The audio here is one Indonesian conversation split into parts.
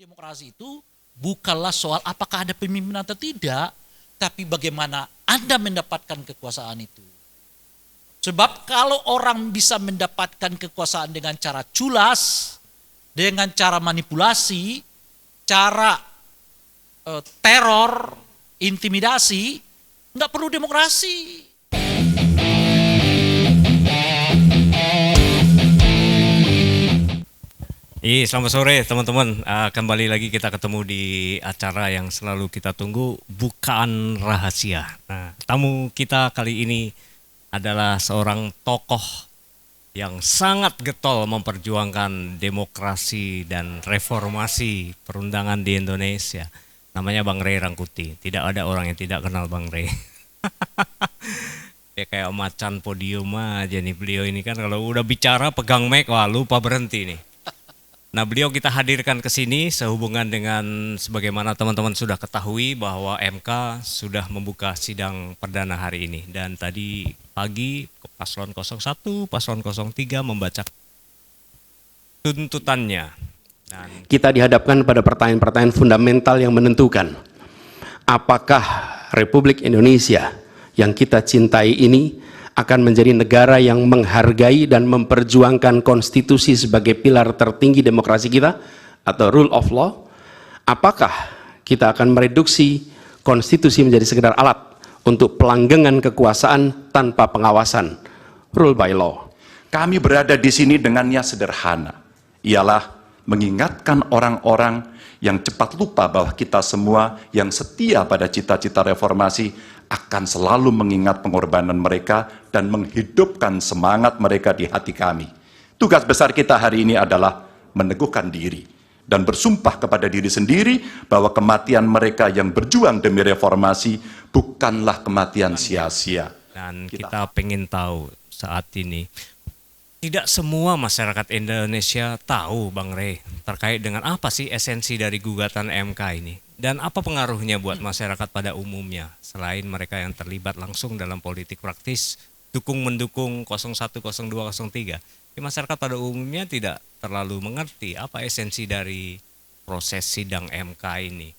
Demokrasi itu bukanlah soal apakah ada pemimpin atau tidak, tapi bagaimana Anda mendapatkan kekuasaan itu. Sebab kalau orang bisa mendapatkan kekuasaan dengan cara culas, dengan cara manipulasi, cara teror, intimidasi, nggak perlu demokrasi. Selamat sore teman-teman. Kembali lagi kita ketemu di acara yang selalu kita tunggu, Bukaan Rahasia. Nah, tamu kita kali ini adalah seorang tokoh yang sangat getol memperjuangkan demokrasi dan reformasi perundangan di Indonesia. Namanya Bang Ray Rangkuti. Tidak ada orang yang tidak kenal Bang Ray. Dia kayak macan podium aja nih, beliau ini kan kalau udah bicara pegang mic, wah lupa berhenti nih. Nah, beliau kita hadirkan ke sini sehubungan dengan sebagaimana teman-teman sudah ketahui bahwa MK sudah membuka sidang perdana hari ini. Dan tadi pagi paslon 01, paslon 03 membaca tuntutannya. Dan kita dihadapkan pada pertanyaan-pertanyaan fundamental yang menentukan apakah Republik Indonesia yang kita cintai ini akan menjadi negara yang menghargai dan memperjuangkan konstitusi sebagai pilar tertinggi demokrasi kita atau rule of law. Apakah kita akan mereduksi konstitusi menjadi sekedar alat untuk pelanggengan kekuasaan tanpa pengawasan, rule by law. Kami berada di sini dengannya sederhana, ialah mengingatkan orang-orang yang cepat lupa bahwa kita semua yang setia pada cita-cita reformasi akan selalu mengingat pengorbanan mereka dan menghidupkan semangat mereka di hati kami. Tugas besar kita hari ini adalah meneguhkan diri dan bersumpah kepada diri sendiri bahwa kematian mereka yang berjuang demi reformasi bukanlah kematian sia-sia. Dan kita pengen tahu saat ini, tidak semua masyarakat Indonesia tahu Bang Ray terkait dengan apa sih esensi dari gugatan MK ini. Dan apa pengaruhnya buat masyarakat pada umumnya, selain mereka yang terlibat langsung dalam politik praktis, mendukung 01, 02, 03. Masyarakat pada umumnya tidak terlalu mengerti apa esensi dari proses sidang MK ini.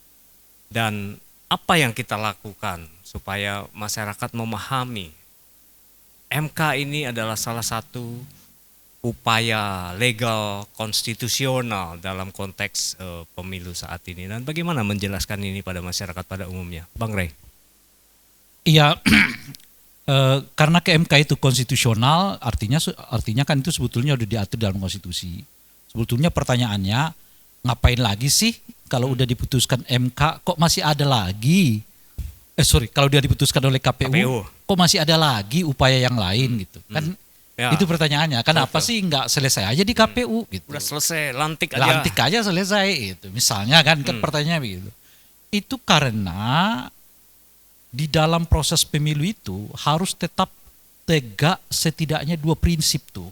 Dan apa yang kita lakukan supaya masyarakat memahami MK ini adalah salah satu upaya legal konstitusional dalam konteks pemilu saat ini, dan bagaimana menjelaskan ini pada masyarakat pada umumnya, Bang Ray? Iya, karena ke MK itu konstitusional, artinya kan itu sebetulnya udah diatur dalam konstitusi. Sebetulnya pertanyaannya, ngapain lagi sih kalau udah diputuskan MK, kok masih ada lagi? Kalau udah diputuskan oleh KPU, kok masih ada lagi upaya yang lain gitu? Kan ya, itu pertanyaannya. Kenapa sih nggak selesai aja di KPU gitu? Udah selesai, lantik aja selesai itu. Misalnya kan pertanyaannya begitu. Itu karena di dalam proses pemilu itu harus tetap tegak setidaknya dua prinsip tuh.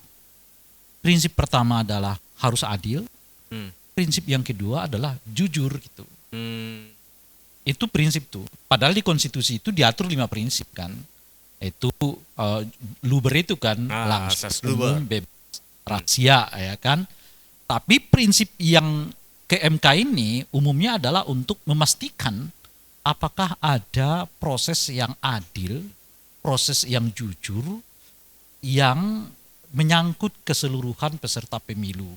Prinsip pertama adalah harus adil. Prinsip yang kedua adalah jujur gitu. Itu prinsip tuh. Padahal di konstitusi itu diatur 5 prinsip kan. Itu luber itu kan langsung umum, bebas, rahasia ya kan. Tapi prinsip yang ke MK ini umumnya adalah untuk memastikan apakah ada proses yang adil, proses yang jujur, yang menyangkut keseluruhan peserta pemilu.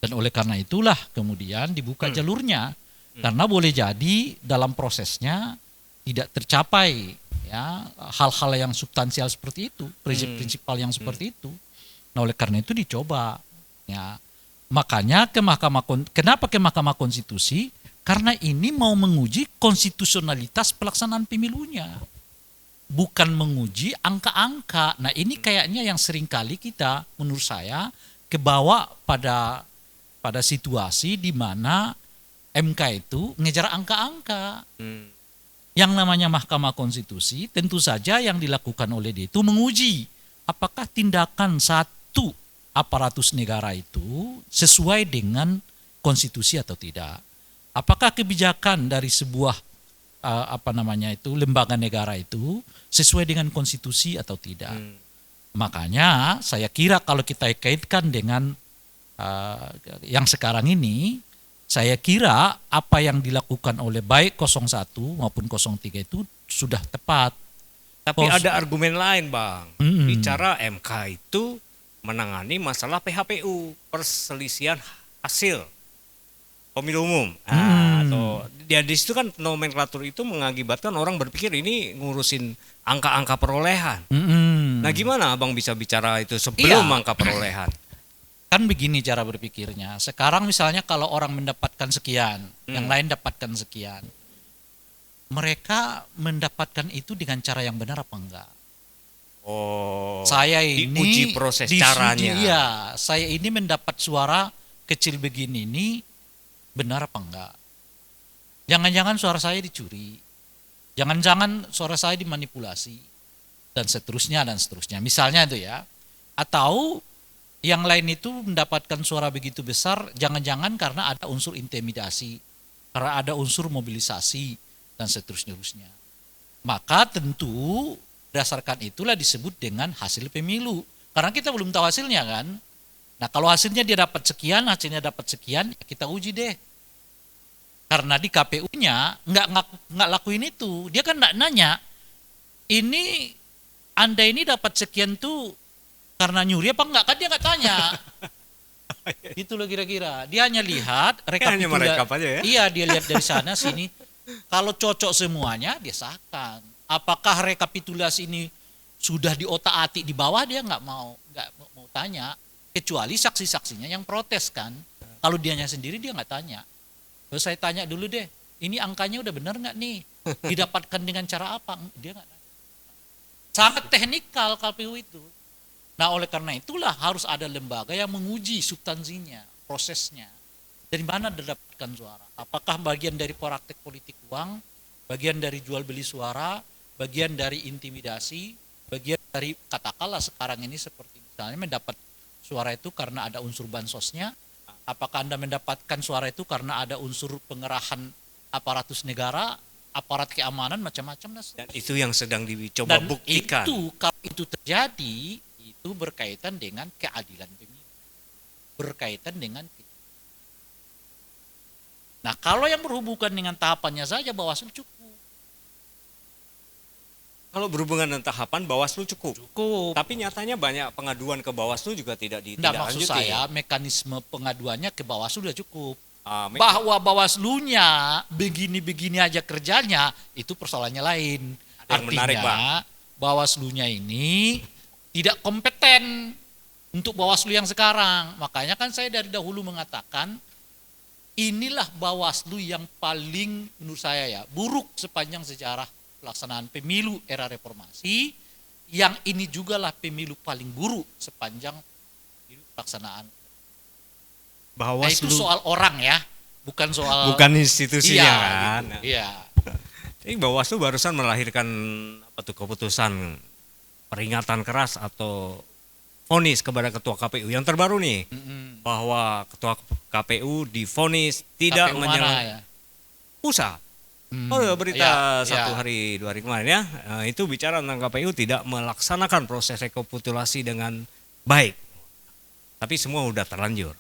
Dan oleh karena itulah kemudian dibuka jalurnya. Karena boleh jadi dalam prosesnya tidak tercapai ya hal-hal yang substansial seperti itu, prinsip-prinsipal yang seperti itu. Nah, oleh karena itu dicoba ya. Makanya kenapa ke Mahkamah Konstitusi? Karena ini mau menguji konstitusionalitas pelaksanaan pemilunya. Bukan menguji angka-angka. Nah, ini kayaknya yang seringkali kita menurut saya kebawa pada situasi di mana MK itu ngejar angka-angka. Yang namanya Mahkamah Konstitusi tentu saja yang dilakukan oleh dia itu menguji apakah tindakan satu aparatus negara itu sesuai dengan konstitusi atau tidak. Apakah kebijakan dari sebuah lembaga negara itu sesuai dengan konstitusi atau tidak. Makanya saya kira kalau kita kaitkan dengan yang sekarang ini, Saya kira apa yang dilakukan oleh baik 01 maupun 03 itu sudah tepat. Tapi ada argumen lain, Bang. Mm-mm. Bicara MK itu menangani masalah PHPU, perselisihan hasil pemilu umum. Atau di situ kan nomenklatur itu mengakibatkan orang berpikir ini ngurusin angka-angka perolehan. Nah, gimana Abang bisa bicara itu sebelum angka perolehan? Kan begini cara berpikirnya. Sekarang misalnya kalau orang mendapatkan sekian, yang lain dapatkan sekian. Mereka mendapatkan itu dengan cara yang benar apa enggak? Oh, Saya ini diuji proses caranya. Iya, saya ini mendapat suara kecil begini ini benar apa enggak? Jangan-jangan suara saya dicuri. Jangan-jangan suara saya dimanipulasi dan seterusnya dan seterusnya. Misalnya itu ya. Atau yang lain itu mendapatkan suara begitu besar, jangan-jangan karena ada unsur intimidasi, karena ada unsur mobilisasi, dan seterusnya. Maka tentu berdasarkan itulah disebut dengan hasil pemilu. Karena kita belum tahu hasilnya kan. Nah kalau hasilnya dia dapat sekian, hasilnya dapat sekian, ya kita uji deh. Karena di KPU-nya nggak lakuin itu. Dia kan nggak nanya, ini Anda ini dapat sekian tuh karena nyuri apa enggak, kan dia nggak tanya. Gitu loh kira-kira. Dia hanya lihat Hanya merekap aja ya. Iya, dia lihat dari sana sini. Kalau cocok semuanya dia sahkan. Apakah rekapitulasi ini sudah diotak-atik di bawah, dia nggak mau tanya. Kecuali saksi-saksinya yang protes kan. Kalau dianya sendiri dia nggak tanya. Terus saya tanya dulu deh, ini angkanya udah benar nggak nih? Didapatkan dengan cara apa? Dia nggak tanya. Sangat teknikal KPU itu. Nah oleh karena itulah harus ada lembaga yang menguji substansinya, prosesnya. Dari mana didapatkan suara? Apakah bagian dari praktek politik uang, bagian dari jual beli suara, bagian dari intimidasi, bagian dari katakanlah sekarang ini seperti misalnya mendapat suara itu karena ada unsur bansosnya, apakah Anda mendapatkan suara itu karena ada unsur pengerahan aparatus negara, aparat keamanan, macam-macam. Dan itu yang sedang dicoba dan buktikan. Itu kalau itu terjadi, itu berkaitan dengan keadilan pemilu, berkaitan dengan. Nah kalau yang berhubungan dengan tahapannya saja Bawaslu cukup. Kalau berhubungan dengan tahapan Bawaslu cukup. Cukup. Tapi nyatanya banyak pengaduan ke Bawaslu juga tidak Maksud ditindaklanjuti. saya mekanisme pengaduannya ke Bawaslu sudah cukup. Bahwa Bahwa Bawaslunya begini-begini aja kerjanya itu persoalannya lain. Ada yang menarik, Bang. Bawaslunya ini tidak kompeten untuk Bawaslu yang sekarang. Makanya kan saya dari dahulu mengatakan inilah Bawaslu yang paling menurut saya ya buruk sepanjang sejarah pelaksanaan pemilu era reformasi. Yang ini juga lah pemilu paling buruk sepanjang pelaksanaan. Nah, itu soal orang ya, bukan institusinya kan. Gitu, iya. Jadi Bawaslu barusan melahirkan keputusan peringatan keras atau vonis kepada ketua KPU yang terbaru nih, bahwa ketua KPU divonis tidak ya? pusat. Berita satu hari 2 hari kemarin ya, itu bicara tentang KPU tidak melaksanakan proses rekapitulasi dengan baik. Tapi semua udah terlanjur.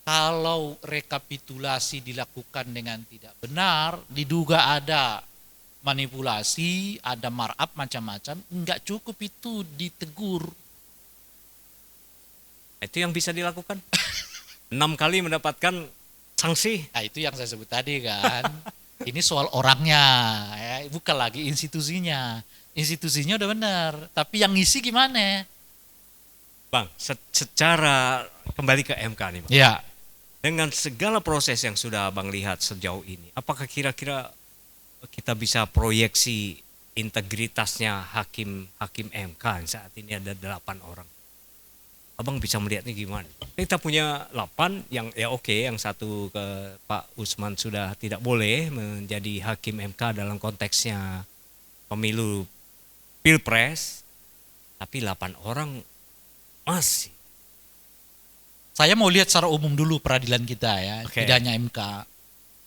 Kalau rekapitulasi dilakukan dengan tidak benar, diduga ada manipulasi, ada markup macam-macam, enggak cukup itu ditegur. Itu yang bisa dilakukan. 6 kali mendapatkan sanksi. Nah itu yang saya sebut tadi kan. Ini soal orangnya, ya, bukan lagi institusinya. Institusinya udah benar, tapi yang ngisi gimana? Bang, secara kembali ke MK nih, Bang. Ya. Dengan segala proses yang sudah Abang lihat sejauh ini, apakah kira-kira kita bisa proyeksi integritasnya hakim MK saat ini ada 8 orang? Abang bisa melihatnya gimana? Kita punya 8 yang ya oke, yang satu ke Pak Usman sudah tidak boleh menjadi hakim MK dalam konteksnya pemilu Pilpres, tapi 8 orang masih. Saya mau lihat secara umum dulu peradilan kita ya, tidak hanya MK.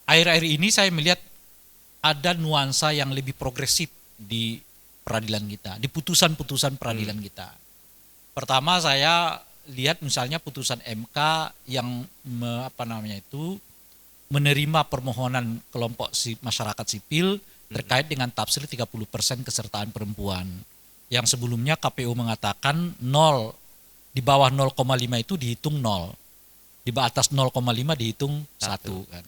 Akhir-akhir ini saya melihat ada nuansa yang lebih progresif di peradilan kita, di putusan-putusan peradilan kita. Pertama saya lihat misalnya putusan MK yang menerima permohonan kelompok masyarakat sipil terkait dengan tafsir 30% kesertaan perempuan. Yang sebelumnya KPU mengatakan 0, di bawah 0,5 itu dihitung 0. Di atas 0,5 dihitung 1 kan.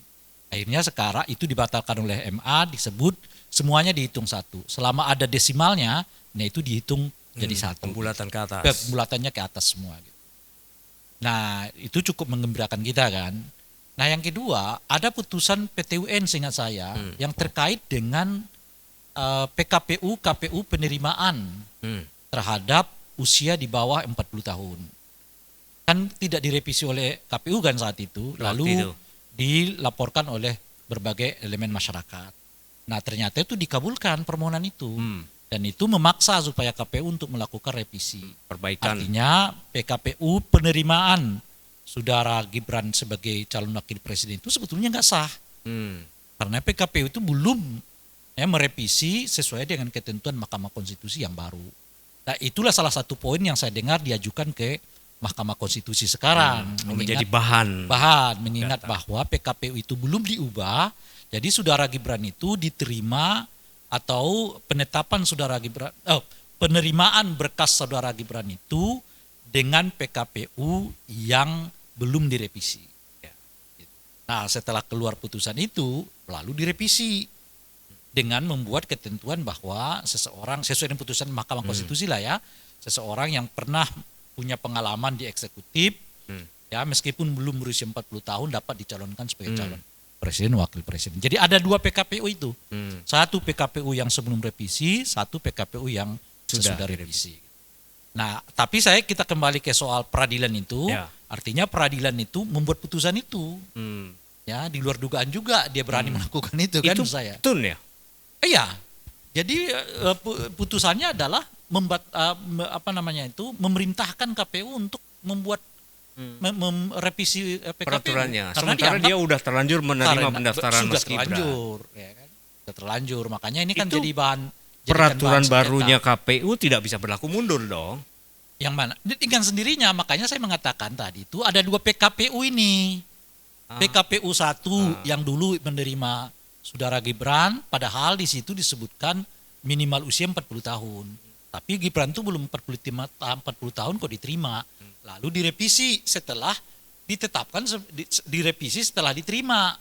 Akhirnya sekarang itu dibatalkan oleh MA, disebut semuanya dihitung 1. Selama ada desimalnya, nah itu dihitung jadi 1. Pembulatan ke atas. Pembulatannya ke atas semua gitu. Nah, itu cukup menggembirakan kita kan. Nah, yang kedua, ada putusan PT UN seingat saya yang terkait dengan PKPU, KPU penerimaan terhadap usia di bawah 40 tahun. Kan tidak direvisi oleh KPU kan saat itu, lalu dilaporkan oleh berbagai elemen masyarakat. Nah, ternyata itu dikabulkan permohonan itu. Dan itu memaksa supaya KPU untuk melakukan revisi. Perbaikan. Artinya PKPU penerimaan saudara Gibran sebagai calon wakil presiden itu sebetulnya nggak sah. Karena PKPU itu belum merevisi sesuai dengan ketentuan Mahkamah Konstitusi yang baru. Nah, itulah salah satu poin yang saya dengar diajukan ke Mahkamah Konstitusi sekarang. Menjadi bahan mengingat bahwa PKPU itu belum diubah. Jadi saudara Gibran itu diterima atau penetapan saudara Gibran, penerimaan berkas saudara Gibran itu dengan PKPU yang belum direvisi. Nah, setelah keluar putusan itu lalu direvisi dengan membuat ketentuan bahwa seseorang sesuai dengan putusan Mahkamah Konstitusi lah ya, seseorang yang pernah punya pengalaman di eksekutif ya meskipun belum berusia 40 tahun dapat dicalonkan sebagai calon presiden wakil presiden. Jadi ada 2 PKPU itu. Satu PKPU yang sebelum revisi, satu PKPU yang sesudah revisi. Nah, tapi kita kembali ke soal peradilan itu, artinya peradilan itu membuat putusan itu. Ya, di luar dugaan juga dia berani melakukan itu kan saya. Tun ya? Iya. Jadi putusannya adalah memerintahkan KPU untuk membuat merevisi PKPU. Peraturannya. Karena sementara dia udah terlanjur menerima pendaftaran Mas Gibran. Sudah terlanjur. Makanya ini kan jadi bahan peraturan barunya KPU tidak bisa berlaku mundur dong. Yang mana? Dengan sendirinya, makanya saya mengatakan tadi itu ada 2 PKPU ini. PKPU 1 yang dulu menerima saudara Gibran, padahal di situ disebutkan minimal usia 40 tahun. Tapi Gibran itu belum 40 tahun kok diterima. Lalu direvisi setelah ditetapkan, direvisi setelah diterima.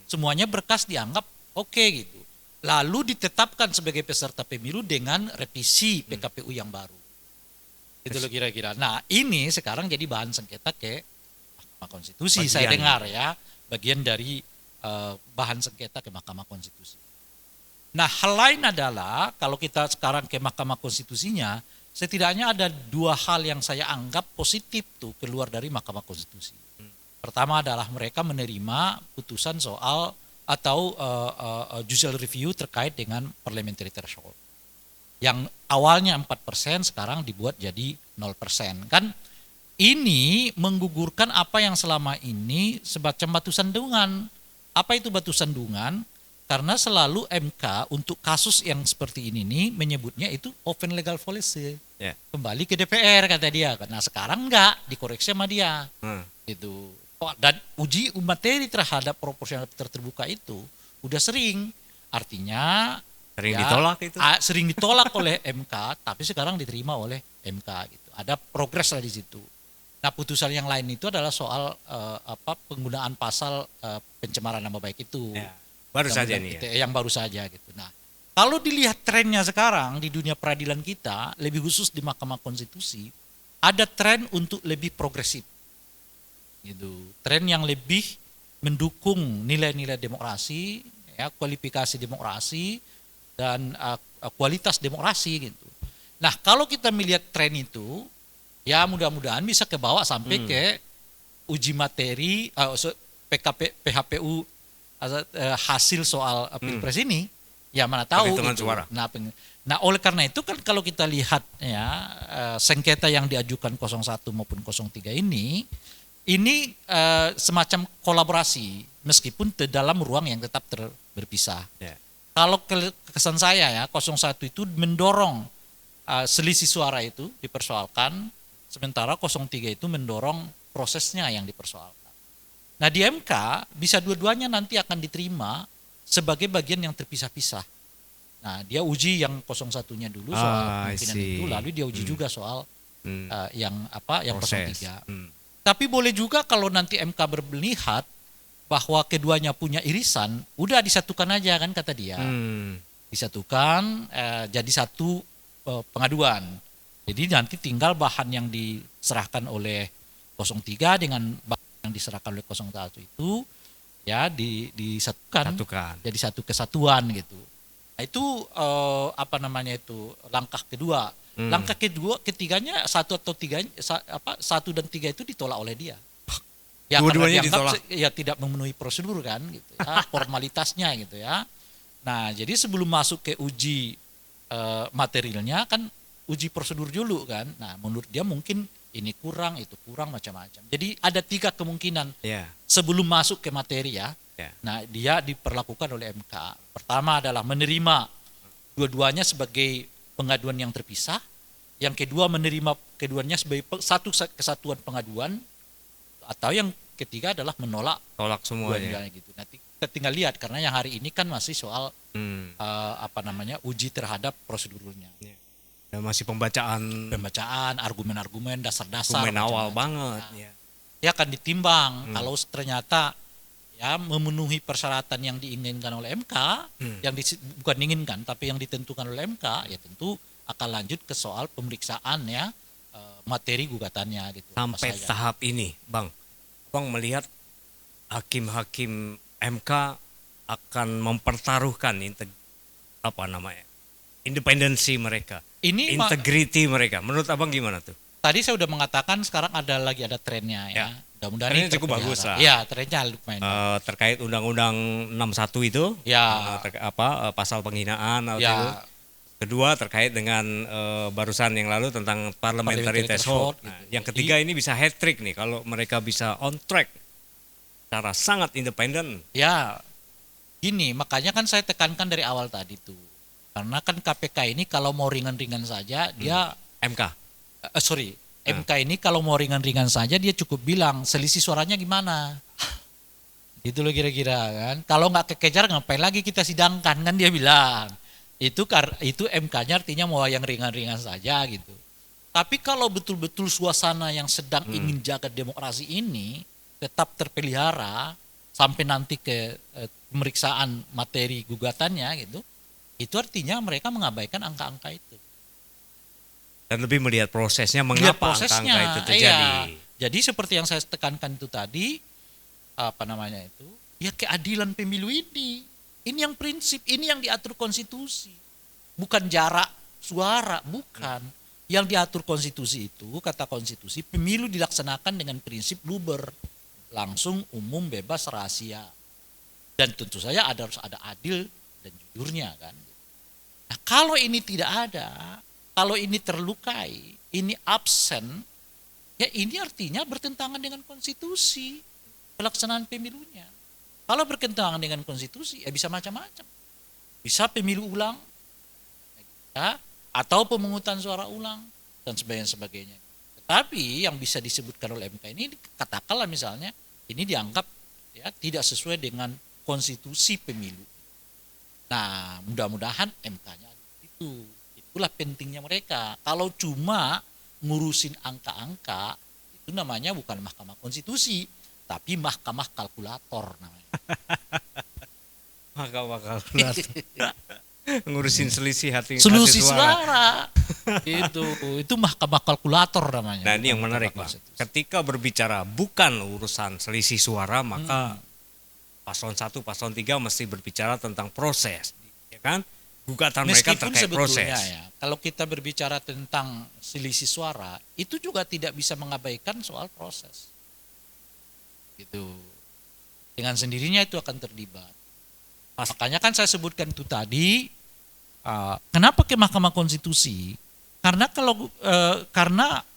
Semuanya berkas dianggap oke gitu. Lalu ditetapkan sebagai peserta pemilu dengan revisi PKPU yang baru. Itu loh kira-kira. Nah, ini sekarang jadi bahan sengketa ke Mahkamah Konstitusi. Saya dengar ya, bagian dari bahan sengketa ke Mahkamah Konstitusi. Nah, hal lain adalah kalau kita sekarang ke Mahkamah Konstitusinya, setidaknya ada 2 hal yang saya anggap positif tuh keluar dari Mahkamah Konstitusi. Pertama adalah mereka menerima putusan soal atau judicial review terkait dengan parliamentary threshold. Yang awalnya 4% sekarang dibuat jadi 0%. Kan ini menggugurkan apa yang selama ini semacam batu sandungan. Apa itu batu sandungan? Karena selalu MK untuk kasus yang seperti ini nih menyebutnya itu open legal fallacy. Kembali ke DPR kata dia. Nah, sekarang enggak, dikoreksi sama dia. Gitu. Dan uji materi terhadap proporsional terbuka itu udah sering. Artinya ditolak itu. Sering ditolak oleh MK, tapi sekarang diterima oleh MK gitu. Ada progres lah di situ. Nah, putusan yang lain itu adalah soal penggunaan pasal pencemaran nama baik itu. Baru saja nih ya. Yang baru saja gitu. Nah, kalau dilihat trennya sekarang di dunia peradilan kita, lebih khusus di Mahkamah Konstitusi, ada tren untuk lebih progresif. Gitu. Tren yang lebih mendukung nilai-nilai demokrasi, ya, kualifikasi demokrasi dan kualitas demokrasi gitu. Nah, kalau kita melihat tren itu, ya mudah-mudahan bisa kebawa sampai ke uji materi PHPU hasil soal Pilpres ini, ya mana tahu gitu. Suara. Nah, oleh karena itu kan kalau kita lihat ya sengketa yang diajukan 01 maupun 03 ini semacam kolaborasi meskipun dalam ruang yang tetap berpisah. Kalau kesan saya ya 01 itu mendorong selisih suara itu dipersoalkan, sementara 03 itu mendorong prosesnya yang dipersoalkan. Nah di MK bisa dua-duanya nanti akan diterima sebagai bagian yang terpisah-pisah. Nah dia uji yang 01-nya dulu soal I kemungkinan see. itu, lalu dia uji juga soal yang Proses. 03. Tapi boleh juga kalau nanti MK melihat bahwa keduanya punya irisan, udah disatukan aja kan kata dia. Disatukan jadi satu pengaduan. Jadi nanti tinggal bahan yang diserahkan oleh 03 dengan bahan yang diserahkan oleh 01 itu ya disatukan jadi satu kesatuan gitu. Nah, itu langkah kedua. Langkah ketiganya satu dan tiga itu ditolak oleh dia. Ya Dua-duanya karena dianggap ditolak. ya tidak memenuhi prosedur kan gitu ya, formalitasnya gitu ya. Nah, jadi sebelum masuk ke uji materialnya kan uji prosedur dulu kan. Nah, menurut dia mungkin ini kurang, itu kurang, macam-macam. Jadi ada 3 kemungkinan sebelum masuk ke materi ya. Nah, dia diperlakukan oleh MK. Pertama adalah menerima dua-duanya sebagai pengaduan yang terpisah. Yang kedua menerima keduanya sebagai satu kesatuan pengaduan. Atau yang ketiga adalah Tolak semuanya. dua-duanya gitu. Nanti kita tinggal lihat karena yang hari ini kan masih soal uji terhadap prosedurnya. Dan masih pembacaan argumen-argumen, dasar-dasar. dokumen awal macam-macam. banget. Dia akan ditimbang kalau ternyata ya memenuhi persyaratan yang diinginkan oleh MK, yang bukan diinginkan tapi yang ditentukan oleh MK, ya tentu akan lanjut ke soal pemeriksaan ya materi gugatannya gitu. Sampai tahap ini, Bang melihat hakim-hakim MK akan mempertaruhkan independensi mereka, integriti mereka. Menurut Abang gimana tuh? Tadi saya udah mengatakan sekarang ada trennya ya. Mudah-mudahan Trennya ini cukup bagus lah. Ya, trennya lumayan. Terkait Undang-Undang 61 itu, Ya. Pasal penghinaan atau Ya. itu. Kedua terkait dengan barusan yang lalu tentang parliamentary threshold. Gitu. Yang ketiga ini bisa hat trick nih kalau mereka bisa on track secara sangat independen. Ya, gini makanya kan saya tekankan dari awal tadi tuh. Karena kan KPK ini kalau mau ringan-ringan saja dia MK ini kalau mau ringan-ringan saja dia cukup bilang selisih suaranya gimana. Gitu loh kira-kira kan. Kalau nggak kekejar ngapain lagi kita sidangkan kan dia bilang. Itu MK-nya artinya mau yang ringan-ringan saja gitu. Tapi kalau betul-betul suasana yang sedang ingin jaga demokrasi ini tetap terpelihara sampai nanti ke pemeriksaan materi gugatannya gitu, itu artinya mereka mengabaikan angka-angka itu. Dan lebih melihat prosesnya mengapa angka-angka itu terjadi. Iya. Jadi seperti yang saya tekankan itu tadi, ya keadilan pemilu ini yang prinsip, ini yang diatur konstitusi. Bukan jarak suara, bukan. Yang diatur konstitusi itu, kata konstitusi, pemilu dilaksanakan dengan prinsip luber, langsung, umum, bebas, rahasia. Dan tentu saja harus ada adil dan jujurnya kan. Nah, kalau ini tidak ada, kalau ini terlukai, ini absen, ya ini artinya bertentangan dengan konstitusi pelaksanaan pemilunya. Kalau bertentangan dengan konstitusi, ya bisa macam-macam. Bisa pemilu ulang, ya, atau pemungutan suara ulang, dan sebagainya. Tetapi yang bisa disebutkan oleh MK ini, katakanlah misalnya, ini dianggap ya tidak sesuai dengan konstitusi pemilu. Nah, mudah-mudahan MK-nya itu. Itulah pentingnya mereka. Kalau cuma ngurusin angka-angka, itu namanya bukan Mahkamah Konstitusi, tapi Mahkamah Kalkulator namanya. Mahkamah Kalkulator. Ngurusin selisih suara. Itu Mahkamah Kalkulator namanya. Nah, ini yang menarik, Bang. Ketika berbicara bukan urusan selisih suara, maka paslon 1, paslon 3 mesti berbicara tentang proses, ya kan? Gugatan mereka terkait proses. Ya, kalau kita berbicara tentang selisih suara, itu juga tidak bisa mengabaikan soal proses. Gitu. Dengan sendirinya itu akan terlibat. Makanya kan saya sebutkan itu tadi, kenapa ke Mahkamah Konstitusi? Karena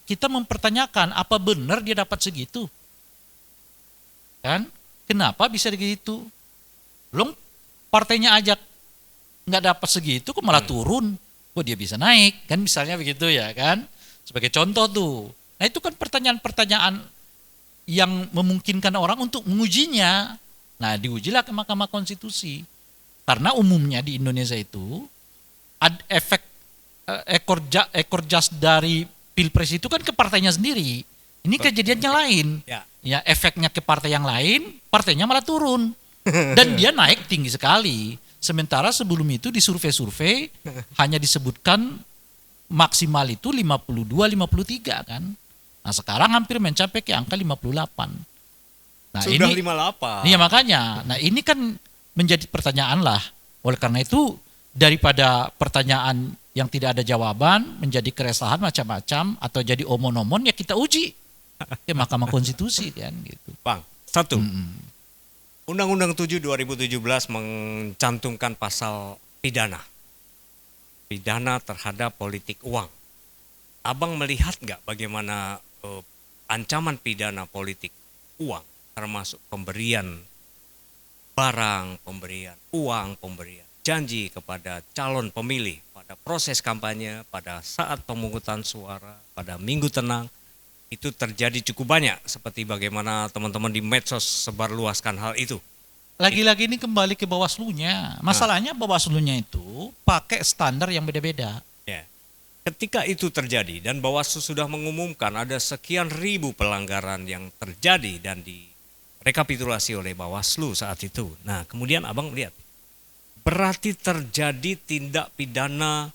kita mempertanyakan apa benar dia dapat segitu, kan? Kenapa bisa begitu? Belum partainya aja nggak dapat segitu, kok malah turun? Kok dia bisa naik? Kan misalnya begitu ya kan? Sebagai contoh tuh. Nah itu kan pertanyaan-pertanyaan yang memungkinkan orang untuk mengujinya. Nah, diujilah ke Mahkamah Konstitusi. Karena umumnya di Indonesia itu efek ekor jas dari Pilpres itu kan ke partainya sendiri. Ini kejadiannya lain. Ya, efeknya ke partai yang lain, partainya malah turun. Dan dia naik tinggi sekali. Sementara sebelum itu di survei-survei hanya disebutkan maksimal itu 52-53 kan. Nah, sekarang hampir mencapai ke angka 58. Nah, Sudah ini 58. iya makanya. Nah, ini kan menjadi pertanyaan lah. Oleh karena itu daripada pertanyaan yang tidak ada jawaban menjadi keresahan macam-macam atau jadi omon-omon, ya kita uji ke Mahkamah Konstitusi kan gitu. Bang, satu. Undang-Undang 7 2017 mencantumkan pasal pidana. Pidana terhadap politik uang. Abang melihat nggak bagaimana ancaman pidana politik uang, termasuk pemberian barang, pemberian uang, pemberian janji kepada calon pemilih pada proses kampanye, pada saat pemungutan suara, pada minggu tenang, itu terjadi cukup banyak, seperti bagaimana teman-teman di medsos sebarluaskan hal itu. Lagi-lagi ini kembali ke Bawaslu-nya. Masalahnya Bawaslu-nya itu pakai standar yang beda-beda. Ya. Ketika itu terjadi dan Bawaslu sudah mengumumkan ada sekian ribu pelanggaran yang terjadi dan direkapitulasi oleh Bawaslu saat itu. Nah, kemudian abang lihat, berarti terjadi tindak pidana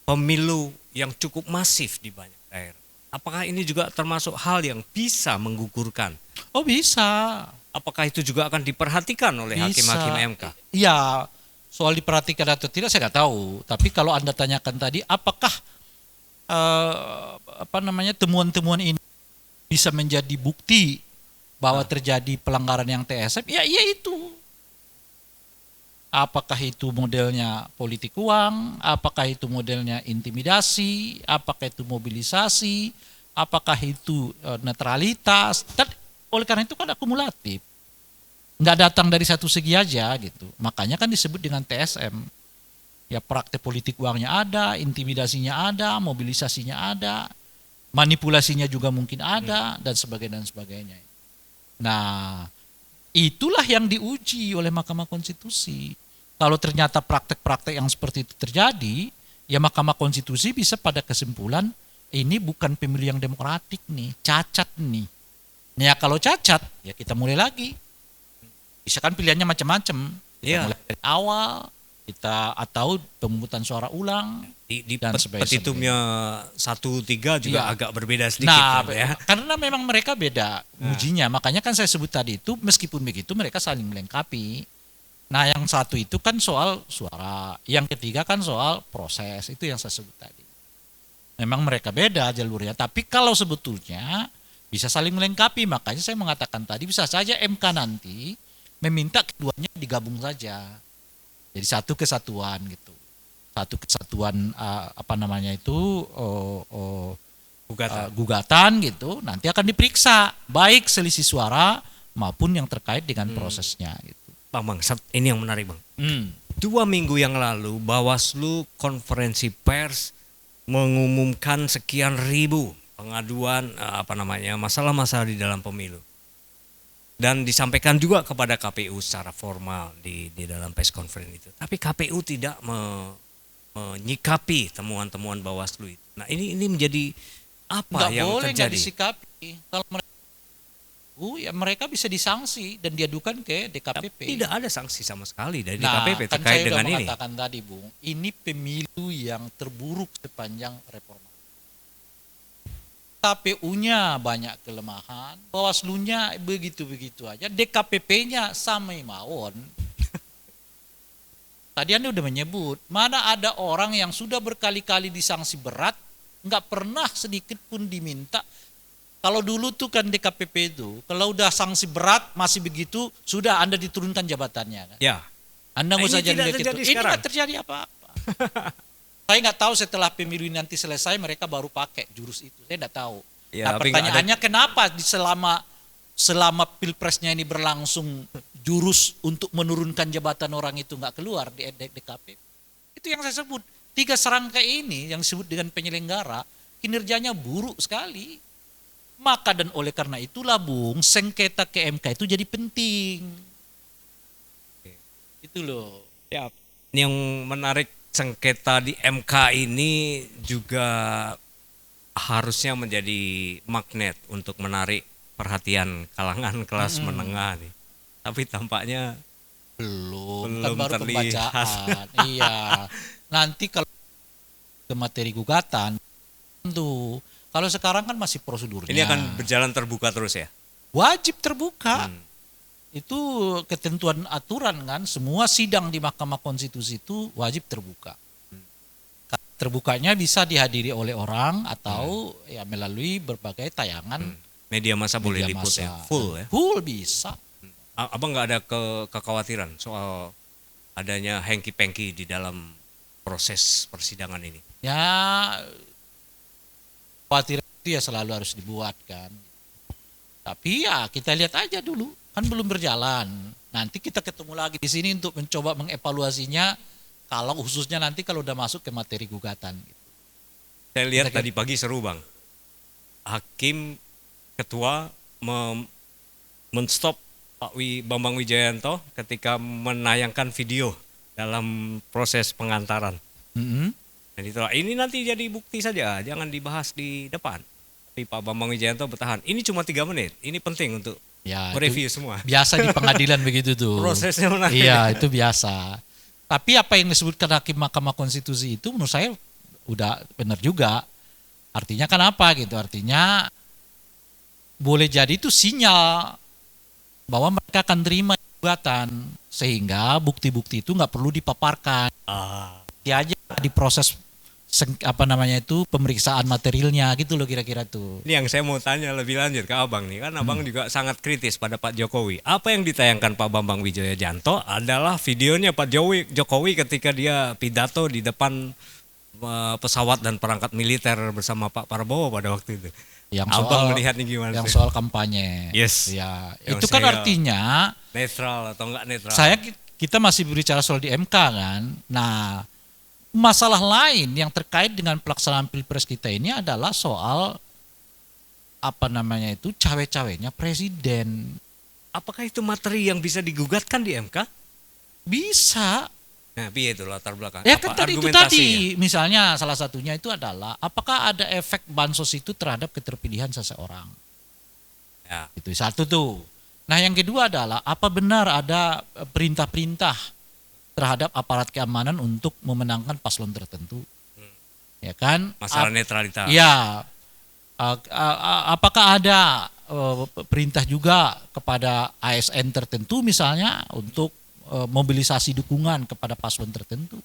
pemilu yang cukup masif di banyak daerah. Apakah ini juga termasuk hal yang bisa menggugurkan? Oh bisa. Apakah itu juga akan diperhatikan oleh hakim-hakim MK? Iya, soal diperhatikan atau tidak saya nggak tahu. Tapi kalau Anda tanyakan tadi, apakah temuan-temuan ini bisa menjadi bukti bahwa terjadi pelanggaran yang TSM? Ya, iya itu. Apakah itu modelnya politik uang, apakah itu modelnya intimidasi, apakah itu mobilisasi, apakah itu netralitas. Oleh karena itu kan akumulatif. Nggak datang dari satu segi aja gitu. Makanya kan disebut dengan TSM. Ya, praktek politik uangnya ada, intimidasinya ada, mobilisasinya ada, manipulasinya juga mungkin ada, dan sebagainya. Nah, itulah yang diuji oleh Mahkamah Konstitusi. Kalau ternyata praktek-praktek yang seperti itu terjadi, ya Mahkamah Konstitusi bisa pada kesimpulan ini bukan pemilu yang demokratik nih, cacat nih. Nah, ya kalau cacat, ya kita mulai lagi. Bisa kan pilihannya macam-macam. Iya. Mulai dari awal kita atau pemungutan suara ulang Di dan petitumnya 1-3 juga Iya. agak berbeda sedikit. Nah, ya. karena memang mereka beda ujinya. Makanya kan saya sebut tadi itu meskipun begitu mereka saling melengkapi. Nah, yang satu itu kan soal suara, yang ketiga kan soal proses, itu yang saya sebut tadi. Memang mereka beda jalurnya, tapi kalau sebetulnya bisa saling melengkapi, makanya saya mengatakan tadi bisa saja MK nanti meminta keduanya digabung saja. Jadi satu kesatuan gitu. Satu kesatuan gugatan gitu, nanti akan diperiksa baik selisih suara maupun yang terkait dengan prosesnya gitu. Bang, ini yang menarik, Bang. 2 minggu yang lalu Bawaslu konferensi pers mengumumkan sekian ribu pengaduan masalah-masalah di dalam pemilu. Dan disampaikan juga kepada KPU secara formal di dalam press conference itu. Tapi KPU tidak menyikapi temuan-temuan Bawaslu itu. Nah, ini menjadi apa yang boleh terjadi? Nggak disikapi. Kalau mereka bisa disanksi dan diadukan ke DKPP. Tidak ada sanksi sama sekali dari Nah, DKPP kan terkait saya dengan udah ini. mengatakan tadi, Bung, ini pemilu yang terburuk sepanjang reformasi. KPU-nya banyak kelemahan, Bawaslu-nya begitu-begitu aja, DKPP-nya samai mawon. Tadi Anda udah menyebut, mana ada orang yang sudah berkali-kali disanksi berat, nggak pernah sedikit pun diminta. Kalau dulu tuh kan DKPP itu, kalau udah sanksi berat masih begitu, sudah Anda diturunkan jabatannya. Kan? Ya. Anda nggak usah jadi itu. Ini sekarang. nggak terjadi apa-apa. Saya nggak tahu setelah pemilu ini nanti selesai mereka baru pakai jurus itu. Saya nggak tahu. Ya, Nah, pertanyaannya kenapa selama pilpresnya ini berlangsung jurus untuk menurunkan jabatan orang itu nggak keluar di DKPP? Itu yang saya sebut. 3 serangkai ini yang disebut dengan penyelenggara kinerjanya buruk sekali. Maka dan oleh karena itulah Bung, sengketa ke MK itu jadi penting. Itu loh. Ya, yang menarik sengketa di MK ini juga harusnya menjadi magnet untuk menarik perhatian kalangan kelas menengah nih. Tapi tampaknya Belum belum baru terlihat. pembacaan. Iya. Nanti kalau ke materi gugatan tuh, kalau sekarang kan masih prosedurnya. Ini akan berjalan terbuka terus ya? Wajib terbuka. Itu ketentuan aturan kan, semua sidang di Mahkamah Konstitusi itu wajib terbuka. Terbukanya bisa dihadiri oleh orang atau ya melalui berbagai tayangan Media massa boleh media liput massa. ya? Full ya? Full bisa. Abang nggak ada kekhawatiran soal adanya hengki-pengki di dalam proses persidangan ini? Ya khawatir itu ya selalu harus dibuat kan. Tapi ya kita lihat aja dulu, kan belum berjalan. Nanti kita ketemu lagi di sini untuk mencoba mengevaluasinya kalau khususnya nanti kalau udah masuk ke materi gugatan. Saya lihat Kira-kira. tadi pagi seru bang. Hakim ketua men-stop Pak Bambang Wijayanto ketika menayangkan video dalam proses pengantaran. Dan itulah, ini nanti jadi bukti saja, jangan dibahas di depan. Tapi Pak Bambang Wijayanto bertahan. Ini cuma 3 menit, ini penting untuk Ya, mereview semua. biasa di pengadilan begitu tuh. Prosesnya menarik. Iya, itu biasa. Tapi apa yang disebutkan Hakim Mahkamah Konstitusi itu menurut saya udah benar juga. Artinya kan apa gitu? Artinya boleh jadi itu sinyal bahwa mereka akan terima gugatan sehingga bukti-bukti itu nggak perlu dipaparkan. Dia aja di proses pemeriksaan materialnya gitu loh kira-kira tuh. Ini yang saya mau tanya lebih lanjut ke abang nih, kan abang juga sangat kritis pada Pak Jokowi. Apa yang ditayangkan Pak Bambang Wijayanto adalah videonya Pak Jokowi ketika dia pidato di depan pesawat dan perangkat militer bersama Pak Prabowo pada waktu itu. Yang Abang soal melihatnya gimana? yang soal kampanye. Yes. Ya, Yang itu kan saya- artinya Netral atau enggak netral? kita masih berbicara soal di MK kan. Nah, masalah lain yang terkait dengan pelaksanaan Pilpres kita ini adalah soal cawe-cawenya presiden. Apakah itu materi yang bisa digugatkan di MK? Bisa. Nah, piye itu latar belakang? Ya Apa kan tadi itu argumentasinya? tadi, misalnya salah satunya itu adalah apakah ada efek bansos itu terhadap keterpilihan seseorang. Ya. Itu satu tuh. Nah yang kedua adalah apa benar ada perintah-perintah terhadap aparat keamanan untuk memenangkan paslon tertentu. Ya kan? Masalah netralitas. Ya. Apakah ada perintah juga kepada ASN tertentu misalnya untuk mobilisasi dukungan kepada paslon tertentu.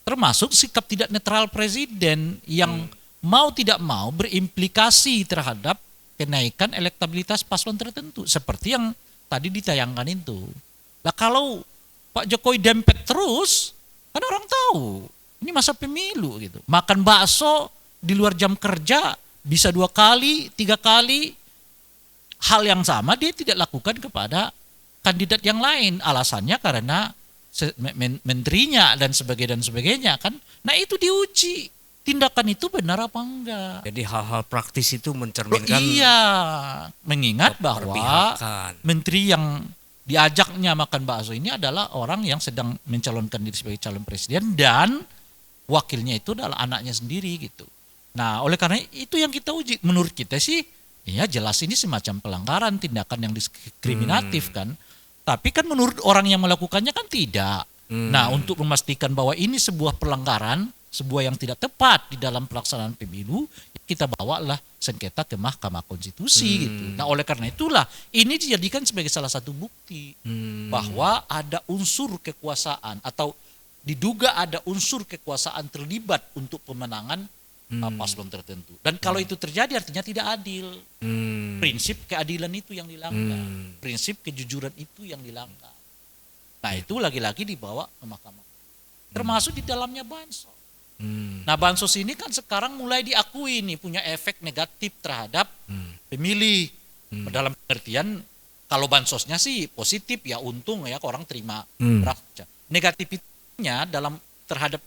Termasuk sikap tidak netral presiden yang mau tidak mau berimplikasi terhadap kenaikan elektabilitas paslon tertentu. Seperti yang tadi ditayangkan itu. Nah kalau Pak Jokowi dempet terus, kan orang tahu ini masa pemilu gitu. Makan bakso di luar jam kerja bisa 2 kali, 3 kali. Hal yang sama dia tidak lakukan kepada kandidat yang lain. Alasannya karena menterinya dan sebagainya kan. Nah itu diuji. Tindakan itu benar apa enggak. Jadi hal-hal praktis itu mencerminkan Iya, mengingat bahwa keberpihakan. menteri yang diajaknya makan bakso ini adalah orang yang sedang mencalonkan diri sebagai calon presiden dan wakilnya itu adalah anaknya sendiri gitu. Nah, oleh karena itu yang kita uji. Menurut kita sih, ya jelas ini semacam pelanggaran, tindakan yang diskriminatif kan. Tapi kan menurut orang yang melakukannya kan tidak. Nah, untuk memastikan bahwa ini sebuah pelanggaran, sebuah yang tidak tepat di dalam pelaksanaan pemilu, kita bawalah sengketa ke Mahkamah Konstitusi gitu. Nah, oleh karena itulah ini dijadikan sebagai salah satu bukti bahwa ada unsur kekuasaan atau diduga ada unsur kekuasaan terlibat untuk pemenangan paslon tertentu. Dan kalau itu terjadi artinya tidak adil. Prinsip keadilan itu yang dilanggar. Prinsip kejujuran itu yang dilanggar. Nah, itu lagi-lagi dibawa ke mahkamah. Termasuk di dalamnya bansos. Nah, bansos ini kan sekarang mulai diakui nih punya efek negatif terhadap pemilih. Dalam pengertian kalau bansosnya sih positif ya, untung ya orang terima. Negatifnya dalam terhadap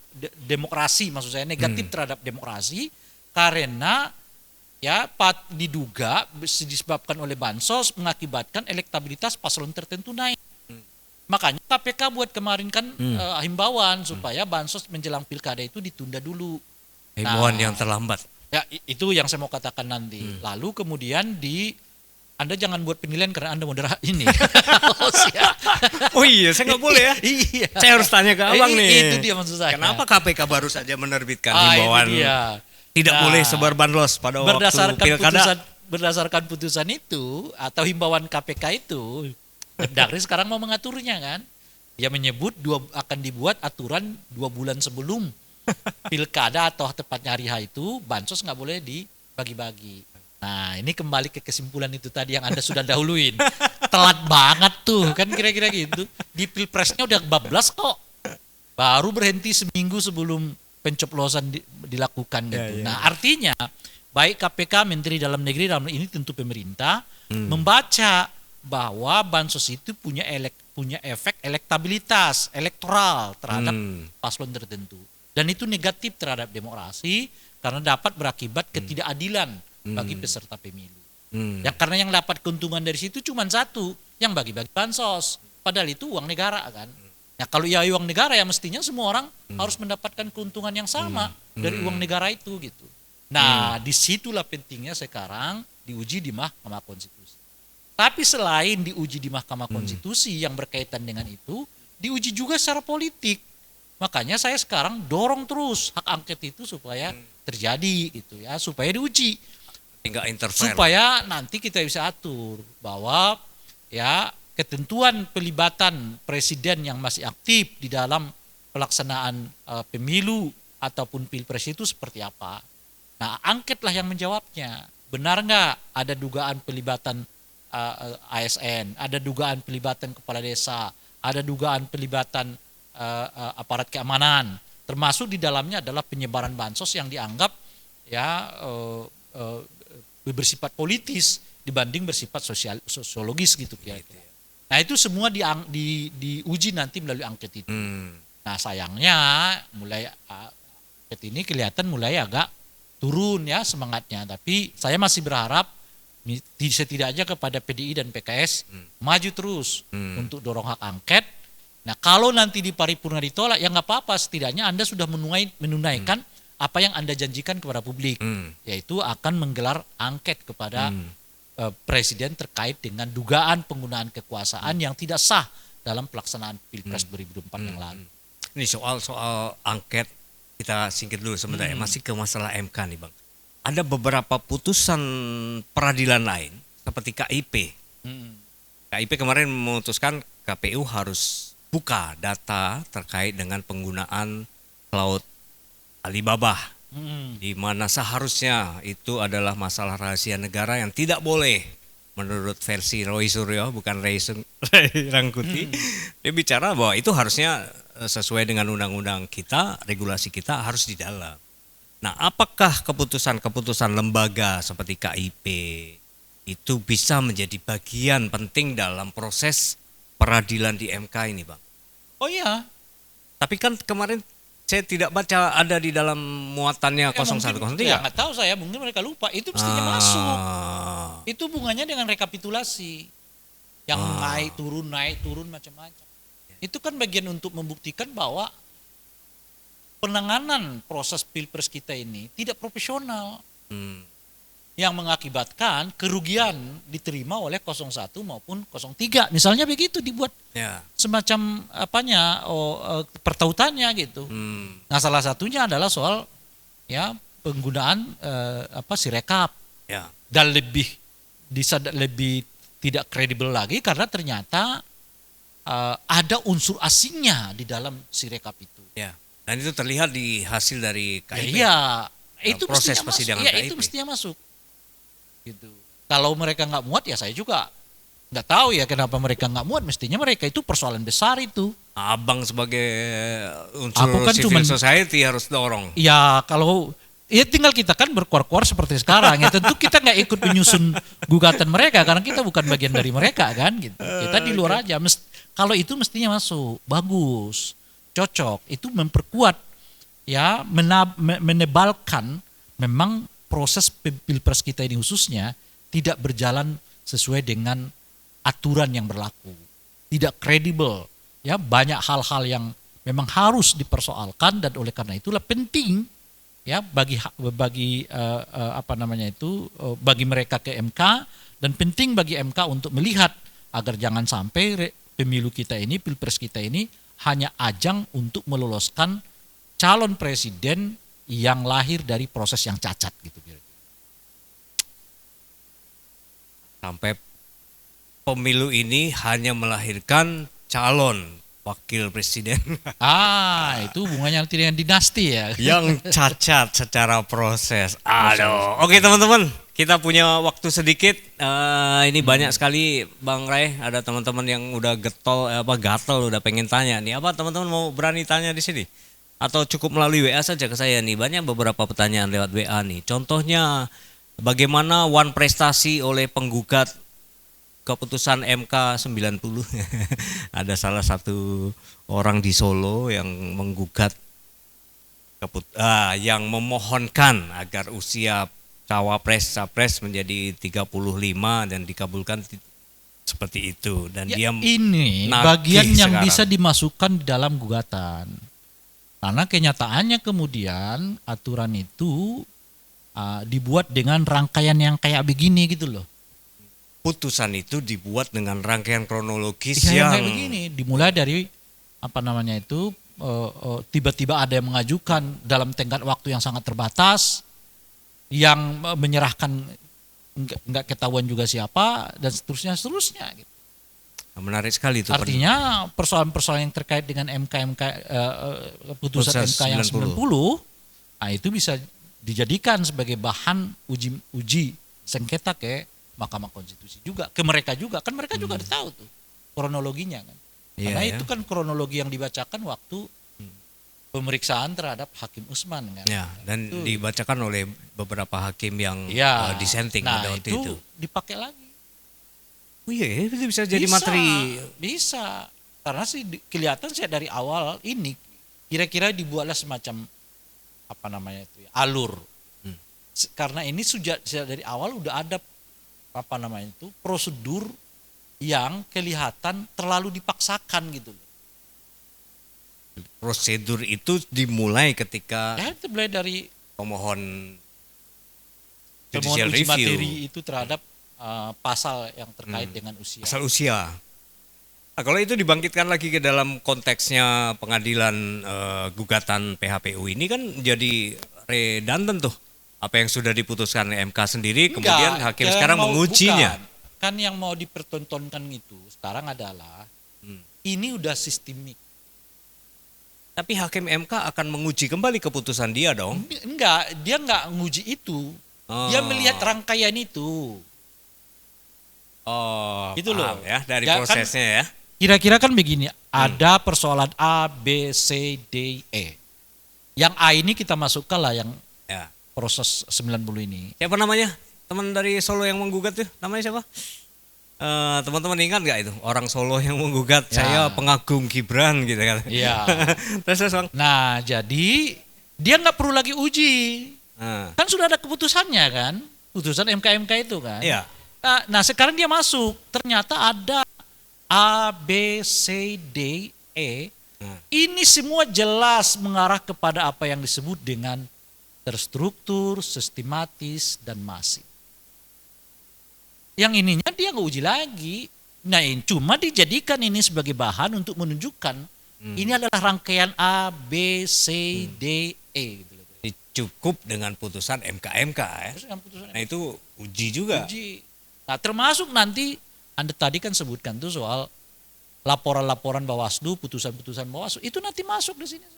demokrasi, maksud saya negatif terhadap demokrasi karena ya diduga disebabkan oleh bansos mengakibatkan elektabilitas paslon tertentu naik. Makanya KPK buat kemarin kan himbauan supaya bansos menjelang pilkada itu ditunda dulu. Himbauan yang terlambat. Ya itu yang saya mau katakan nanti. Lalu kemudian Anda jangan buat penilaian karena Anda moderat ini. Oh iya, saya nggak boleh ya. Iya. Saya harus tanya ke abang nih. Itu dia maksud saya. Kenapa KPK baru saja menerbitkan Itu himbauan dia. tidak boleh sebar bansos pada waktu pilkada? Berdasarkan putusan itu atau himbauan KPK itu, Mendagri sekarang mau mengaturnya kan. Dia menyebut akan dibuat aturan 2 bulan sebelum pilkada atau tepatnya hari H itu bansos nggak boleh dibagi-bagi. Nah ini kembali ke kesimpulan itu tadi yang Anda sudah dahuluin. Telat banget tuh kan kira-kira gitu. Di pilpresnya udah bablas kok. Baru berhenti seminggu sebelum pencoblosan dilakukan gitu. Nah artinya baik KPK, Menteri Dalam Negeri dalam ini tentu pemerintah membaca bahwa bansos itu punya efek elektabilitas elektoral terhadap paslon tertentu. Dan itu negatif terhadap demokrasi karena dapat berakibat ketidakadilan bagi peserta pemilu. Ya karena yang dapat keuntungan dari situ cuma satu, yang bagi-bagi bansos. Padahal itu uang negara kan. Ya kalau ya uang negara ya mestinya semua orang harus mendapatkan keuntungan yang sama dari uang negara itu gitu. Nah disitulah pentingnya sekarang diuji di Mahkamah Konstitusi. Tapi selain diuji di Mahkamah Konstitusi yang berkaitan dengan itu, diuji juga secara politik. Makanya saya sekarang dorong terus hak angket itu supaya terjadi gitu ya, supaya diuji. Tinggal interfere. Supaya nanti kita bisa atur bahwa ya ketentuan pelibatan presiden yang masih aktif di dalam pelaksanaan pemilu ataupun pilpres itu seperti apa. Nah angketlah yang menjawabnya. Benar nggak ada dugaan pelibatan ASN, ada dugaan pelibatan kepala desa, ada dugaan pelibatan aparat keamanan, termasuk di dalamnya adalah penyebaran bansos yang dianggap ya bersifat politis dibanding bersifat sosiologis gitu kira-kira. Nah itu semua diuji nanti melalui angket itu. Nah sayangnya mulai angket ini kelihatan mulai agak turun ya semangatnya, tapi saya masih berharap setidaknya kepada PDI dan PKS maju terus untuk dorong hak angket. Nah kalau nanti di paripurna ditolak ya nggak apa-apa, setidaknya Anda sudah menunaikan apa yang Anda janjikan kepada publik, yaitu akan menggelar angket kepada presiden terkait dengan dugaan penggunaan kekuasaan yang tidak sah dalam pelaksanaan Pilpres 2024 yang lalu. Ini soal angket kita singkir dulu sebentar ya, masih ke masalah MK nih Bang. Ada beberapa putusan peradilan lain seperti KIP. KIP kemarin memutuskan KPU harus buka data terkait dengan penggunaan cloud Alibaba, di mana seharusnya itu adalah masalah rahasia negara yang tidak boleh menurut versi Roy Suryo, bukan Ray Rangkuti. Dia bicara bahwa itu harusnya sesuai dengan undang-undang kita, regulasi kita harus di dalam. Nah, apakah keputusan-keputusan lembaga seperti KIP itu bisa menjadi bagian penting dalam proses peradilan di MK ini, Bang? Oh iya. Tapi kan kemarin saya tidak baca ada di dalam muatannya 0103. Ya nggak tahu saya, mungkin mereka lupa. Itu mestinya masuk. Itu hubungannya dengan rekapitulasi. Yang naik turun macam-macam. Itu kan bagian untuk membuktikan bahwa penanganan proses pilpres kita ini tidak profesional. Yang mengakibatkan kerugian diterima oleh 01 maupun 03. Misalnya begitu dibuat semacam pertautannya gitu. Nah salah satunya adalah soal ya penggunaan sirekap. Dan lebih tidak kredibel lagi karena ternyata ada unsur asingnya di dalam sirekap itu. Dan itu terlihat di hasil dari KIP. Iya, itu proses mestinya persidangan masuk. KIP. Itu mestinya masuk. Gitu. Kalau mereka nggak muat ya saya juga nggak tahu ya kenapa mereka nggak muat. Mestinya mereka itu persoalan besar itu. Abang sebagai unsur Aku kan civil society harus dorong. Ya kalau ya tinggal kita kan berkuar-kuar seperti sekarang ya tentu kita nggak ikut menyusun gugatan mereka karena kita bukan bagian dari mereka kan gitu. Kita di luar aja. Kalau itu mestinya masuk, bagus, cocok. Itu memperkuat ya menebalkan memang proses pilpres kita ini khususnya tidak berjalan sesuai dengan aturan yang berlaku, tidak kredibel, ya banyak hal-hal yang memang harus dipersoalkan dan oleh karena itulah penting ya bagi bagi mereka ke MK dan penting bagi MK untuk melihat agar jangan sampai pemilu kita ini, pilpres kita ini hanya ajang untuk meloloskan calon presiden yang lahir dari proses yang cacat gitu. Sampai pemilu ini hanya melahirkan calon wakil presiden Itu hubungannya dengan dinasti ya. yang cacat secara proses. Aduh, oke teman-teman, kita punya waktu sedikit. Ini banyak sekali Bang Ray, ada teman-teman yang udah gatel, udah pengen tanya nih. Apa teman-teman mau berani tanya di sini? Atau cukup melalui WA saja ke saya nih. Banyak beberapa pertanyaan lewat WA nih. Contohnya bagaimana wan prestasi oleh penggugat keputusan MK 90. Ada salah satu orang di Solo yang menggugat yang memohonkan agar usia cawapres capres menjadi 35 dan dikabulkan seperti itu dan Ya, dia ini nagih bagian yang sekarang. bisa dimasukkan di dalam gugatan. Karena kenyataannya kemudian aturan itu dibuat dengan rangkaian yang kayak begini gitu loh. Putusan itu dibuat dengan rangkaian kronologis Yang yang kayak begini, dimulai dari tiba-tiba ada yang mengajukan dalam tenggat waktu yang sangat terbatas, yang menyerahkan nggak ketahuan juga siapa dan seterusnya gitu. menarik sekali itu. Artinya persoalan-persoalan yang terkait dengan putusan Proses MK yang 90. 90, itu bisa dijadikan sebagai bahan uji sengketa ke Mahkamah Konstitusi juga, ke mereka juga, kan mereka juga udah tahu tuh kronologinya kan. Iya, Karena ya. itu kan kronologi yang dibacakan waktu pemeriksaan terhadap Hakim Usman kan. Ya, dan Itu. dibacakan oleh beberapa hakim yang Ya, dissenting nah pada waktu itu. dipakai lagi. Oh iya, itu bisa jadi materi. Bisa. Karena sih kelihatan saya dari awal ini kira-kira dibuatlah semacam alur. Karena ini sudah dari awal udah ada prosedur yang kelihatan terlalu dipaksakan gitu. Prosedur itu dimulai ketika Ya itu mulai dari pemohon temuan judicial uji review materi itu terhadap pasal yang terkait dengan usia. asal usia. Nah, kalau itu dibangkitkan lagi ke dalam konteksnya pengadilan gugatan PHPU ini kan jadi redundant tuh. Apa yang sudah diputuskan MK sendiri, kemudian Enggak, hakim yang sekarang mau- mengujinya. bukan. Kan yang mau dipertontonkan itu sekarang adalah ini udah sistemik. Tapi hakim MK akan menguji kembali keputusan dia dong. Enggak, dia enggak nguji itu. Dia Oh. melihat rangkaian itu. Oh, Gitu loh. paham ya dari Ya, kan- prosesnya ya. Kira-kira kan begini, ada persoalan A, B, C, D, E. Yang A ini kita masukkan lah yang Ya. proses 90 ini. Siapa namanya? Teman dari Solo yang menggugat tuh, namanya siapa? Teman-teman ingat nggak itu orang Solo yang menggugat? Ya. Saya pengagum Gibran gitu kan? Iya. terus Bang. Nah, jadi dia nggak perlu lagi uji. Nah, Kan sudah ada keputusannya kan? Putusan MK itu kan? iya. Nah, sekarang dia masuk. Ternyata ada A, B, C, D, E. Nah. Ini semua jelas mengarah kepada apa yang disebut dengan terstruktur, sistematis, dan masif. Yang ininya dia nggak uji lagi. Nah, ini cuma dijadikan ini sebagai bahan untuk menunjukkan ini adalah rangkaian A, B, C, D, E. Gitu loh. Cukup dengan putusan MK ya. Terus yang putusan Nah itu uji juga. uji. Nah, termasuk nanti Anda tadi kan sebutkan tuh soal laporan-laporan Bawaslu, putusan-putusan Bawaslu, itu nanti masuk di sini.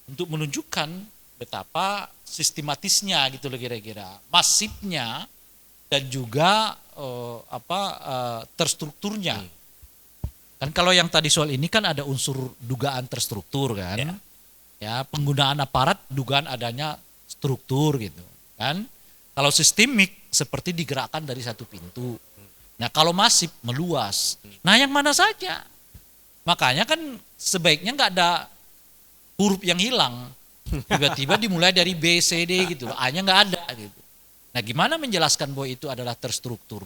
Untuk menunjukkan betapa sistematisnya gitu loh kira-kira, masifnya dan juga terstrukturnya. Kan kalau yang tadi soal ini kan ada unsur dugaan terstruktur kan. Ya. Ya, penggunaan aparat dugaan adanya struktur gitu kan. Kalau sistemik seperti digerakkan dari satu pintu. Nah, kalau masif meluas. Nah, yang mana saja? Makanya kan sebaiknya nggak ada huruf yang hilang. Tiba-tiba dimulai dari B, C, D gitu. A-nya nggak ada gitu. Nah, gimana menjelaskan bahwa itu adalah terstruktur,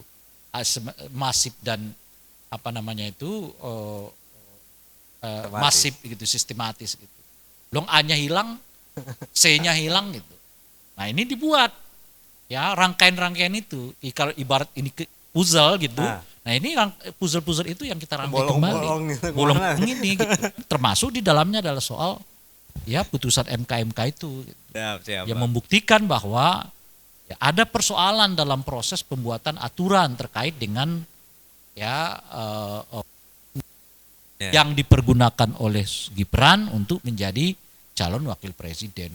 masif dan apa namanya itu masif gitu, sistematis gitu. Long A-nya hilang, C-nya hilang gitu. Nah, ini dibuat ya rangkaian-rangkaian itu. Kalau ibarat ini puzzle gitu. Nah, ini puzzle-puzzle itu yang kita rangkai kembali. Bolong-bolong ini gitu. Termasuk di dalamnya adalah soal ya putusan MK itu gitu. Yang membuktikan bahwa ya, ada persoalan dalam proses pembuatan aturan terkait dengan ya yang dipergunakan oleh Gibran untuk menjadi calon wakil presiden.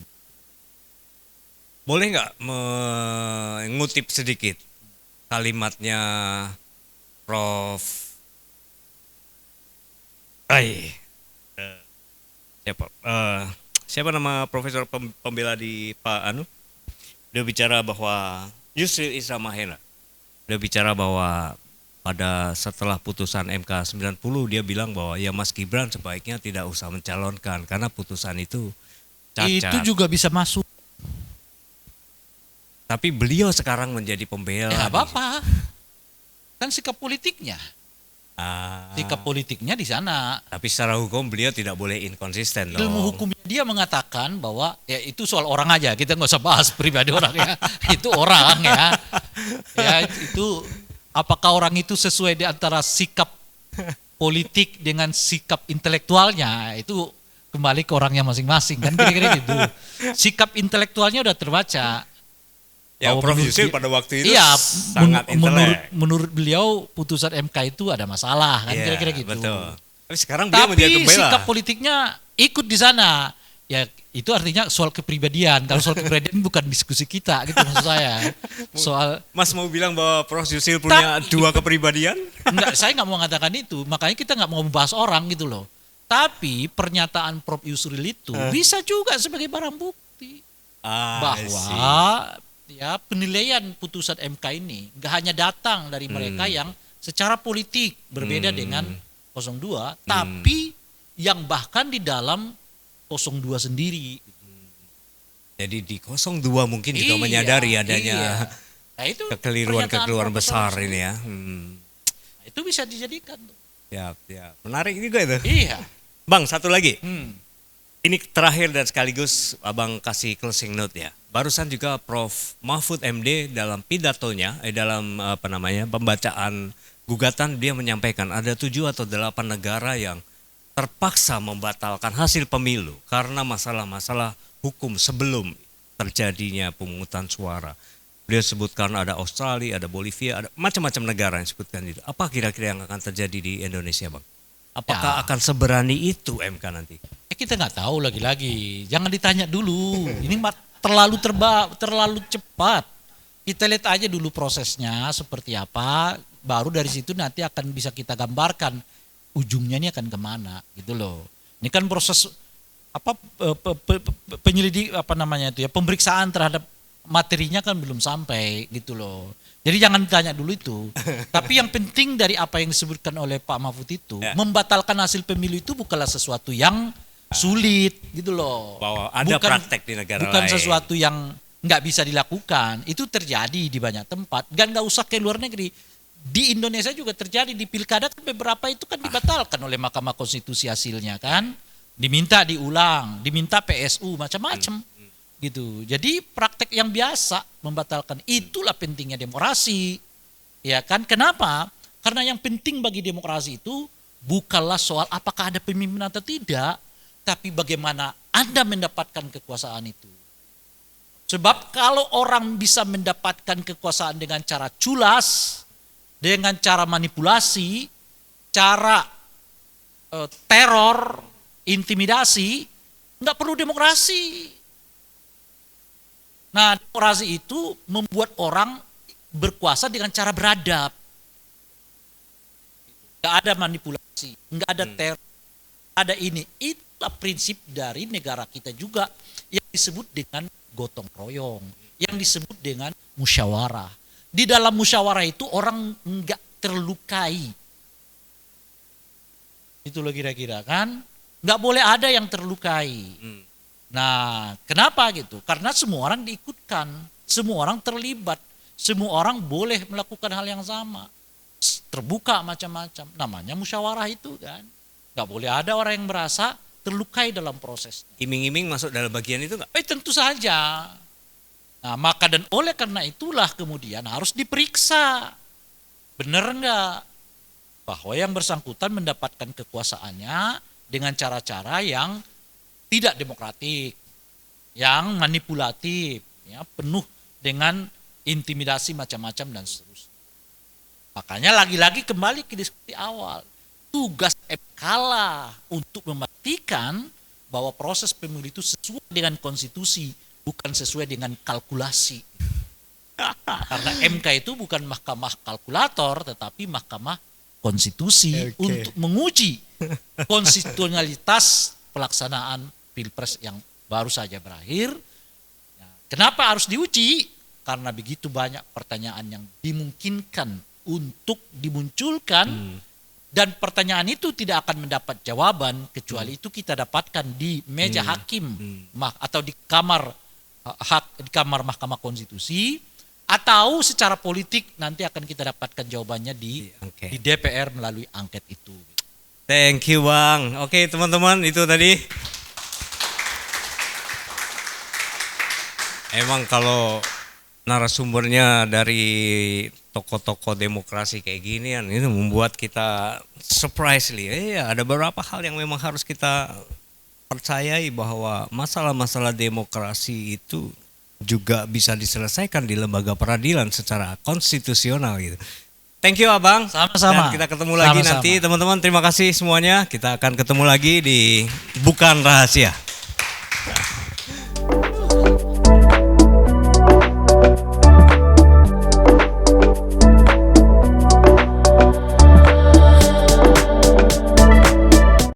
Boleh nggak mengutip sedikit kalimatnya Prof. Siapa nama profesor pembela di Pak Anu? Dia bicara bahwa Yusril Isra Mahendra. Dia bicara bahwa pada setelah putusan MK 90 dia bilang bahwa ya Mas Gibran sebaiknya tidak usah mencalonkan karena putusan itu cacat. Itu juga bisa masuk. Tapi beliau sekarang menjadi pembela. Ya apa-apa. Kan sikap politiknya. Sikap politiknya di sana. Tapi secara hukum beliau tidak boleh inkonsisten dong. Ilmu hukumnya dia mengatakan bahwa ya itu soal orang aja, kita nggak usah bahas pribadi orang ya. Itu orang ya. Ya itu apakah orang itu sesuai di antara sikap politik dengan sikap intelektualnya, itu kembali ke orangnya masing-masing kan kira-kira gitu. Sikap intelektualnya udah terbaca. Ya Prof. Yusril pada waktu itu iya, sangat intelek. Menurut beliau putusan MK itu ada masalah kan kira-kira gitu. Betul. Tapi sekarang beliau menjadi pembela. Tapi sikap politiknya ikut di sana. Ya itu artinya soal kepribadian. Kalau soal kepribadian bukan diskusi kita gitu maksud saya. Soal Mas mau bilang bahwa Prof. Yusril punya dua kepribadian? Enggak, saya nggak mau mengatakan itu. Makanya kita nggak mau membahas orang gitu loh. Tapi pernyataan Prof. Yusril itu bisa juga sebagai barang bukti bahwa ya penilaian putusan MK ini nggak hanya datang dari mereka yang secara politik berbeda dengan 02, tapi yang bahkan di dalam 02 sendiri. Jadi di 02 mungkin juga menyadari adanya nah, itu kekeliruan besar ini ya. Nah, itu bisa dijadikan. Ya, menarik juga itu. Iya. Bang, satu lagi. Ini terakhir dan sekaligus Abang kasih closing note ya. Barusan juga Prof. Mahfud MD dalam pidatonya, dalam pembacaan gugatan dia menyampaikan ada 7 atau 8 negara yang terpaksa membatalkan hasil pemilu karena masalah-masalah hukum sebelum terjadinya pemungutan suara. Beliau sebutkan ada Australia, ada Bolivia, ada macam-macam negara yang sebutkan itu. Apa kira-kira yang akan terjadi di Indonesia, Bang? Apakah akan seberani itu MK nanti? Kita nggak tahu lagi-lagi. Jangan ditanya dulu. Ini terlalu cepat. Kita lihat aja dulu prosesnya seperti apa. Baru dari situ nanti akan bisa kita gambarkan ujungnya ini akan kemana gitu loh. Ini kan proses penyelidik pemeriksaan terhadap materinya kan belum sampai gitu loh. Jadi jangan ditanya dulu itu. Tapi yang penting dari apa yang disebutkan oleh Pak Mahfud itu, membatalkan hasil pemilu itu bukanlah sesuatu yang sulit gitu loh. Bahwa ada praktek di negara lain. Bukan sesuatu yang nggak bisa dilakukan. Itu terjadi di banyak tempat. Dan nggak usah ke luar negeri. Di Indonesia juga terjadi di pilkada kan beberapa itu kan dibatalkan oleh Mahkamah Konstitusi hasilnya kan. Diminta diulang, diminta PSU macam-macam. Gitu. Jadi praktek yang biasa membatalkan, itulah pentingnya demokrasi. Ya kan? Kenapa? Karena yang penting bagi demokrasi itu bukanlah soal apakah ada pemimpin atau tidak, tapi bagaimana Anda mendapatkan kekuasaan itu. Sebab kalau orang bisa mendapatkan kekuasaan dengan cara culas, dengan cara manipulasi, cara teror, intimidasi, nggak perlu demokrasi. Nah, demokrasi itu membuat orang berkuasa dengan cara beradab. Nggak ada manipulasi, nggak ada teror, ada ini. Itulah prinsip dari negara kita juga yang disebut dengan gotong royong, yang disebut dengan musyawarah. Di dalam musyawarah itu orang nggak terlukai. Itu loh kira-kira kan. Nggak boleh ada yang terlukai. Nah, kenapa gitu? Karena semua orang diikutkan, semua orang terlibat, semua orang boleh melakukan hal yang sama. Terbuka macam-macam. Namanya musyawarah itu kan. Nggak boleh ada orang yang merasa terlukai dalam prosesnya. Iming-iming masuk dalam bagian itu nggak? Tentu saja. Nah, maka dan oleh karena itulah kemudian harus diperiksa. Benar nggak bahwa yang bersangkutan mendapatkan kekuasaannya dengan cara-cara yang tidak demokratik, yang manipulatif, ya, penuh dengan intimidasi macam-macam dan seterusnya. Makanya lagi-lagi kembali ke diskusi awal, tugas MK lah untuk memastikan bahwa proses pemilu itu sesuai dengan konstitusi, bukan sesuai dengan kalkulasi. Karena MK itu bukan mahkamah kalkulator, tetapi mahkamah konstitusi untuk menguji konstitusionalitas pelaksanaan Pilpres yang baru saja berakhir. Kenapa harus diuji? Karena begitu banyak pertanyaan yang dimungkinkan untuk dimunculkan dan pertanyaan itu tidak akan mendapat jawaban kecuali itu kita dapatkan di meja hakim atau di kamar Mahkamah Konstitusi atau secara politik nanti akan kita dapatkan jawabannya di DPR melalui angket itu. Thank you Bang. Oke teman-teman, itu tadi. Emang kalau narasumbernya dari tokoh-tokoh demokrasi kayak ginian itu membuat kita surprisingly ada beberapa hal yang memang harus kita percayai bahwa masalah-masalah demokrasi itu juga bisa diselesaikan di lembaga peradilan secara konstitusional gitu. Thank you Abang. Sama-sama. Dan kita ketemu lagi nanti teman-teman. Terima kasih semuanya. Kita akan ketemu lagi di Bukan Rahasia.